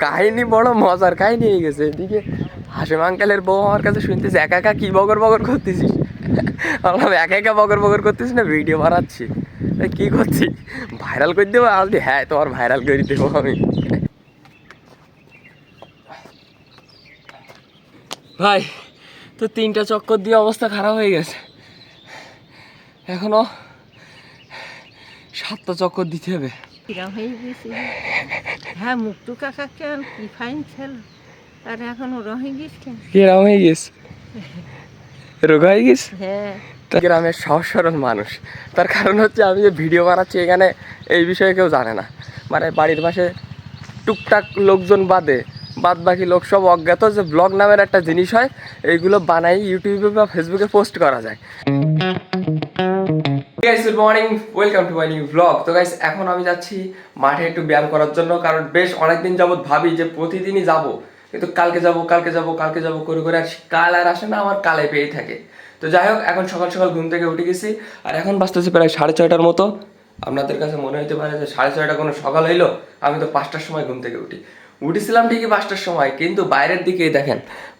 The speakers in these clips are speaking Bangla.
কাহিনী বড় মজার কাহিনী হয়ে গেছে। এদিকে হাসিম আঙ্কেলের বউ আমার কাছে শুনতেছি একা একা কি বগর বগর করতেছিস। বললাম একা একা বগর বগর করতেছিস না, ভিডিও বানাচ্ছি। কি করছি, ভাইরাল করে দেবো? আলদি হ্যাঁ, তোমার ভাইরাল করে দেবো আমি। ভাই তো 3টা চক্কর দিয়ে অবস্থা খারাপ হয়ে গেছে, এখনো 7টা চক্কর দিতে হবে। হ্যাঁ, মুক্তু কাকা কেন কি ফাইন ছিল, আর এখন ওরা হয়ে গেছে। কিরম হয়ে গেছে? রোগা হয়ে গেছে। হ্যাঁ, গ্রামের সহজ সরল মানুষ। তার কারণ হচ্ছে আমি যে ভিডিও বানাচ্ছি এখানে এই বিষয়ে কেউ জানে না। মানে বাড়ির পাশে টুকটাক লোকজন বাদ বাকি লোক সব অজ্ঞাত যে ব্লগ নামের একটা জিনিস হয়, এইগুলো বানাই ইউটিউবে বা ফেসবুকে পোস্ট করা যায়। Good morning, welcome to my new blog. তো গাইস এখন আমি যাচ্ছি মাঠে একটু ব্যায়াম করার জন্য, কারণ বেশ অনেকদিন যাবত ভাবি যে প্রতিদিনই যাব, কিন্তু কালকে যাব করে করে আর কাল আর আসে না, আমার কালে পেয়েই থাকে। তো যাই হোক, এখন সকাল সকাল ঘুম থেকে উঠে গেছি, আর এখন বাজতেছে প্রায় 6:30টার মতো। আপনাদের কাছে মনে হতে পারে যে 6:30 কোনো সকাল হইলো, আমি তো 5টার সময় ঘুম থেকে উঠেছিলাম ঠিকই 5টার সময়, কিন্তু বাইরের দিকেই দেখেন,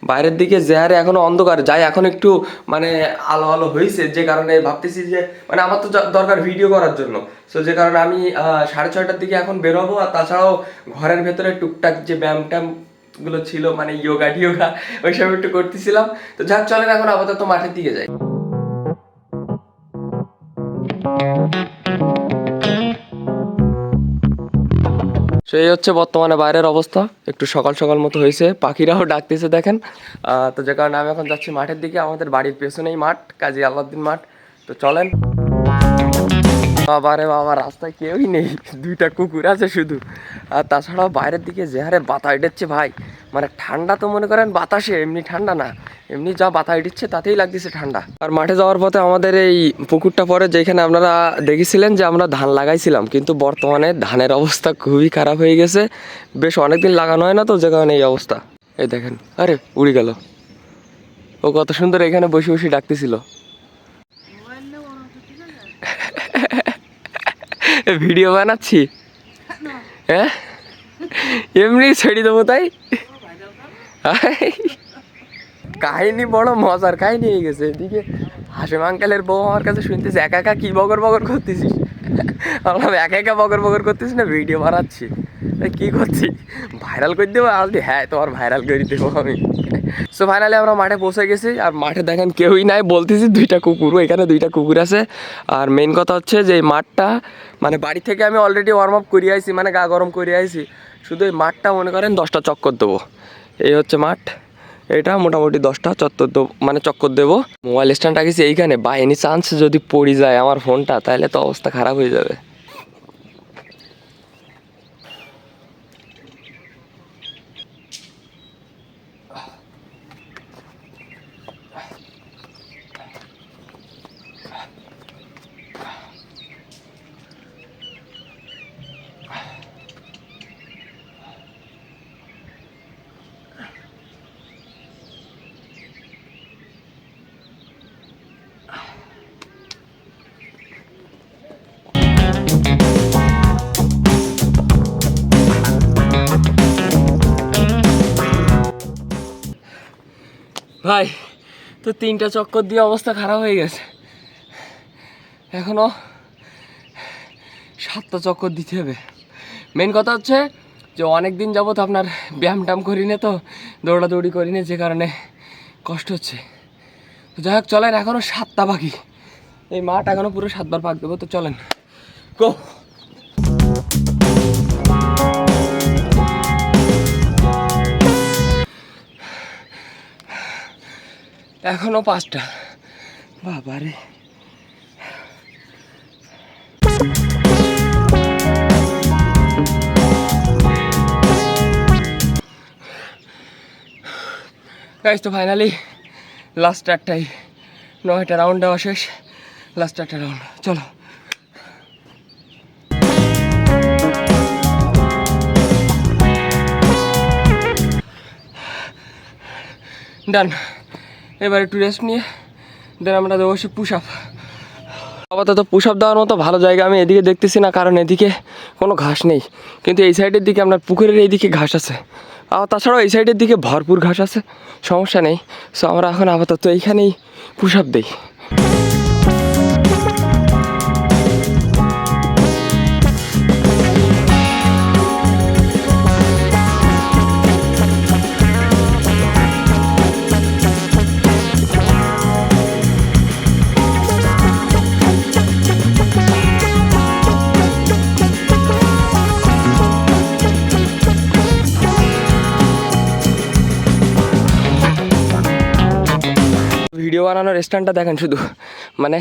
বাইরের দিকে যে হারে এখনো অন্ধকার, যাই এখন একটু মানে আলো আলো হয়েছে, যে কারণে ভাবতেছি যে মানে আমার তো দরকার ভিডিও করার জন্য। সো যে কারণে আমি 6:30টার দিকে এখন বেরোবো। আর তাছাড়াও ঘরের ভেতরে টুকটাক যে ব্যায়াম ট্যাম গুলো ছিল, মানে ইয়োগা টিয়োগা ওইসব একটু করতেছিলাম। তো যাক চলেন এখন আপাতত মাঠের দিকে যাই। এই হচ্ছে বর্তমানে বাইরের অবস্থা, একটু সকাল সকাল মতো হয়েছে, পাখিরাও ডাকতেছে দেখেন। তো যে কারণে আমি এখন যাচ্ছি মাঠের দিকে। আমাদের বাড়ির পেছনেই মাঠ, কাজী আলাউদ্দিন মাঠ। তো চলেন। বাবারে বাবা, রাস্তায় কেউই নেই, 2টা কুকুর আছে শুধু। আর তাছাড়াও বাইরের দিকে যে হারে বাতাস দিচ্ছে ভাই, মানে ঠান্ডা তো মনে করেন বাতাসে, এমনি ঠান্ডা না, এমনি যা বাতাস দিচ্ছে তাতেই লাগতেছে ঠান্ডা। আর মাঠে যাওয়ার পথে আমাদের এই পুকুরটা পরে, যেখানে আপনারা দেখেছিলেন যে আমরা ধান লাগাইছিলাম, কিন্তু বর্তমানে ধানের অবস্থা খুবই খারাপ হয়ে গেছে। বেশ অনেকদিন লাগানো হয় না, তো যে কারণে এই অবস্থা। এই দেখেন, আরে উড়ে গেল, ও কত সুন্দর এখানে বসে বসে ডাকতেছিল। ভিডিও বানাচ্ছি, হ্যাঁ এমনি ছেড়ে দেবো তাই। কাহিনী বড় মজার কাহিনী হয়ে গেছে। এদিকে হাসিম আঙ্কেলের বউ আমার কাছে শুনতেছি একা একা কি বগর বগর করতেছিস। বললাম একা একা বগর বগর করতেছিস না, ভিডিও বানাচ্ছি। কি করছি, ভাইরাল করে দেবো? আলদি হ্যাঁ, তোমার ভাইরাল করে দেবো আমি। সো ফাইনালি আমরা মাঠে পৌঁছে গেছি। আর মাঠে দেখেন কেউই নাই, বলতেছি 2টা কুকুর, এখানে 2টা কুকুর আছে। আর মেইন কথা হচ্ছে যে এই মাঠটা মানে বাড়ি থেকে আমি অলরেডি ওয়ার্ম আপ করে আইছি, মানে গা গরম করে আইছি। শুধু এই মাঠটা মনে করেন 10টা চক্কর দেবো। এই হচ্ছে মাঠ, এটা মোটামুটি 10টা চত্বর দেবো, মানে চক্কর দেবো। মোবাইল স্ট্যান্ড রাখিছি এইখানে, বাই এনি চান্স যদি পড়ে যায় আমার ফোনটা, তাহলে তো অবস্থা খারাপ হয়ে যাবে। ভাই তো 3টা চক্কর দিয়ে অবস্থা খারাপ হয়ে গেছে, এখনো 7টা চক্কর দিতে হবে। মেন কথা হচ্ছে যে অনেক দিন যাবত আপনার ব্যায়াম ট্যাম করি না, তো দৌড়াদৌড়ি করি না, যে কারণে কষ্ট হচ্ছে। তো যাই হোক চলেন, এখনও 7টা বাকি, এই মাঠ এখনও পুরো 7বার পাক দেবো। তো চলেন গো। এখনো 5টা, বাবারে। গাইস তো ফাইনালি লাস্ট 8টাই, 9টা রাউন্ড দেওয়া শেষ, লাস্ট 8টা রাউন্ড। চলো ডান। এবার একটু রেস্ট নিয়ে দেন আমরা দেবো পুশ আপ। আপাতত পুশ আপ দেওয়ার মতো ভালো জায়গা আমি এদিকে দেখতেছি না, কারণ এদিকে কোনো ঘাস নেই, কিন্তু এই সাইডের দিকে আপনার পুকুরের এইদিকে ঘাস আছে, আর তাছাড়াও এই সাইডের দিকে ভরপুর ঘাস আছে, সমস্যা নেই। সো আমরা এখন আপাতত এইখানেই পুশ আপ দিই। ভিডিও বানানোর স্ট্যান্ডটা দেখেন শুধু, মানে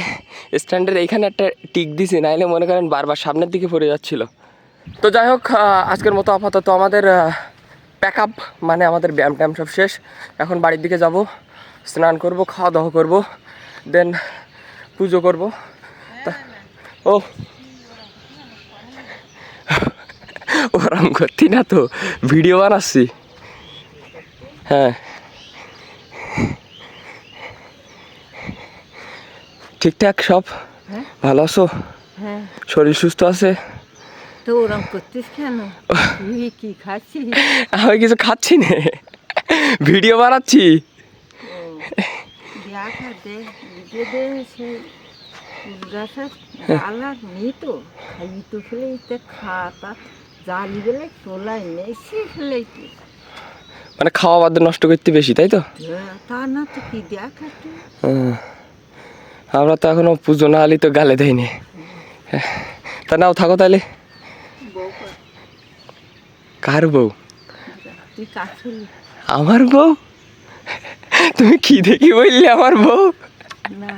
স্ট্যান্ডের এইখানে একটা টিক দিছি, নাইলে মনে করেন বারবার সামনের দিকে পড়ে যাচ্ছিল। তো যাই হোক, আজকের মতো আপাতত আমাদের প্যাক আপ, মানে আমাদের ব্যায়াম ট্যায়াম সব শেষ। এখন বাড়ির দিকে যাব, স্নান করব, খাওয়া দাওয়া করব, দেন পুজো করব। ও ওরম করতি না তো, ভিডিও বানাচ্ছি। হ্যাঁ ঠিকঠাক সব ভালো আছো? হ্যাঁ, শরীর সুস্থ আছে? তো ওরম করতিস কেন? তুই কি খাচ্ছিস? আমি কিছু খাচ্ছি না, ভিডিও বানাচ্ছি। দেখ দেখ দে সেই গাছের আলাদ নেই তো, খাই তো ফেলে খাতা জালি গেলে তোলাই নেই, সে ফেলেছি। মানে খাওয়া বাদ নষ্ট করতে বেশি, তাই তো? তা না তো কি দেখ একটু। আমরা তো এখনো পুজো না হলে তো গালে দেয়নি। তা নাও থাকো তাহলে। কার বউ? তুই কাছুলি? আমার বউ? তুমি কি দেখি বললে আমার বউ? না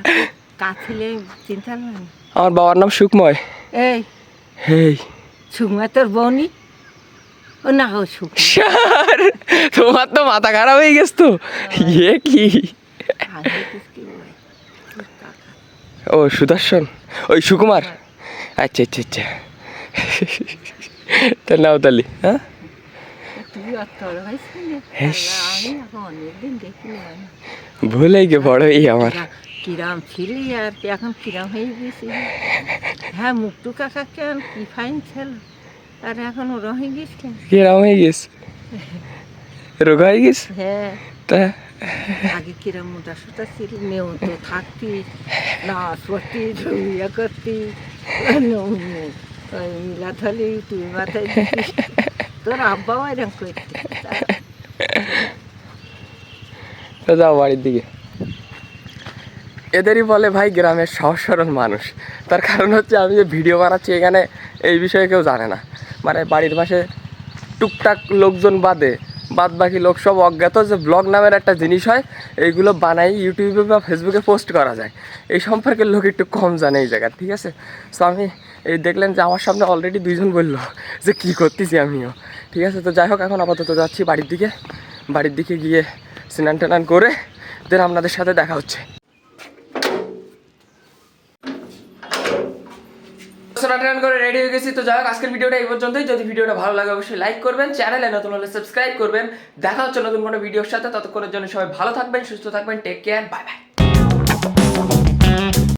কাছিলে চিন্তা নেই। আমার বাবার নাম সুকময়। এই হেই সুকময় তোর বউনি? ও না, ও সুখ। স্যার তোমার তো মাথা খারাপ হয়ে গেছে তো, ইয়ে কি? ও সুদর্শন, ওই সুকুমার। আচ্ছা আচ্ছা আচ্ছা, তা নাও তাহলে। হ্যাঁ ভুলে গে বড় এই আমার। কিরাম ছিলি আর কি এখন কিরাম হয়ে গেছি। হ্যাঁ মুক্তু কাকা কেন কি ফাইন ছিল, আর এখন ওরা হয়ে গেছে কেন? কিরাম হয়ে গেছে, রোগা হয়ে গেছে। হ্যাঁ তা আগে কিরাম মোটা সোটা ছিল, মেয়েও তো থাকতি না সত্যি ইয়ে করতি, মিলা থলি তুই মাথায় দিতিস, তোর আব্বাও এরকম করতি। যাও বাড়ির দিকে। এদেরই বলে ভাই গ্রামের সহজ সরল মানুষ। তার কারণ হচ্ছে আমি যে ভিডিও বানাচ্ছি এখানে এই বিষয়ে কেউ জানে না, মানে বাড়ির পাশে টুকটাক লোকজন বাদ বাকি লোক সব অজ্ঞাত যে ব্লগ নামের একটা জিনিস হয়, এইগুলো বানাই ইউটিউবে বা ফেসবুকে পোস্ট করা যায়, এই সম্পর্কে লোক একটু কম জানে এই জায়গার, ঠিক আছে? সো আমি এই দেখলেন যে আমার সামনে অলরেডি দুইজন বললো যে কী করতেছি আমিও, ঠিক আছে? তো যাই হোক, এখন আপাতত যাচ্ছি বাড়ির দিকে গিয়ে স্নান টান করে দেন আপনাদের সাথে দেখা হচ্ছে। স্নান করে রেডি হয়ে গেছি। তো যাই হোক, আজকের ভিডিওটা এই পর্যন্তই। যদি ভিডিওটা ভালো লাগে অবশ্যই লাইক করবেন, চ্যানেলে নতুন হলে সাবস্ক্রাইব করবেন। দেখা হচ্ছে নতুন কোনো ভিডিওর সাথে, ততক্ষণের জন্য সবাই ভালো থাকবেন, সুস্থ থাকবেন, টেক কেয়ার, বাই বাই।